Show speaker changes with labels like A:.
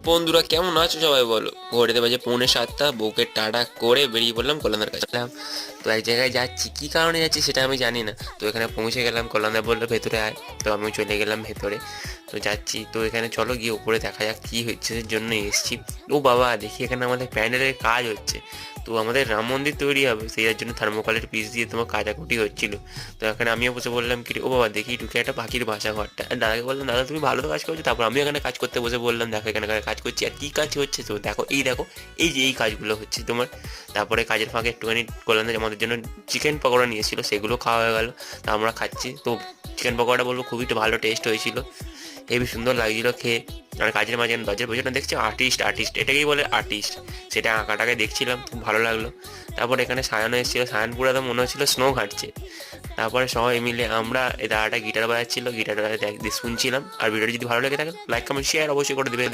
A: বন্ধুরা কেমন আছো সবাই বলো। ঘড়িতে বাজে 6:45, বউকে টাটা করে বেরিয়ে পড়লাম কল্যাণের কাছে। তো এক জায়গায় যাচ্ছি, কি কারণে যাচ্ছি সেটা আমি জানি না। তো এখানে পৌঁছে গেলাম, কল্যাণদা বললো ভেতরে আয়, তো আমিও চলে গেলাম ভেতরে। তো যাচ্ছি, তো এখানে চলো গিয়ে উপরে দেখা যাক কী হচ্ছে, এর জন্য এসেছি। ও বাবা, দেখি এখানে আমাদের প্যান্ডেলের কাজ হচ্ছে। তো আমাদের রাম মন্দির তৈরি হবে, সেই জন্য থার্মোকলের পিস দিয়ে তোমার কাটাকুটি হচ্ছিল। তো এখানে আমিও বসে বললাম কি রে, ও বাবা দেখি ঢুকে একটা পাখির বাসা ঘরটা। আর দাদাকে বললাম দাদা তুমি ভালো তো কাজ করছো। তারপর আমিও এখানে কাজ করতে বসে বললাম দেখো এখানে কাজ করছি। আর কী কাজ হচ্ছে, তো দেখো এই যে এই কাজগুলো হচ্ছে তোমার। তারপরে কাজের ফাঁকে একটুখানি করলাম, আমাদের জন্য চিকেন পকোড়া নিয়েছিল, সেগুলো খাওয়া হয়ে গেল। তা আমরা খাচ্ছি। তো চিকেন পকোড়াটা বলবো খুবই একটু ভালো টেস্ট হয়েছিল, হেবি সুন্দর লাগছিল খেয়ে। আর কাজের মাঝে দরজার পেছনে দেখছি আর্টিস্ট, এটাকেই বলে আর্টিস্ট। সেটা আঁকাটাকে দেখছিলাম, খুব ভালো লাগলো। তারপর এখানে সায়ানো এসেছিলো, সায়ান পুরো একদম মনে হচ্ছিলো স্নো ঘাটছে। তারপরে সবাই মিলে আমরা এই দাদাটা গিটার বাজাচ্ছিল, গিটারটা শুনছিলাম। আর ভিডিওটি যদি ভালো লেগে থাকে লাইক কমেন্ট শেয়ার অবশ্যই করে দেবে।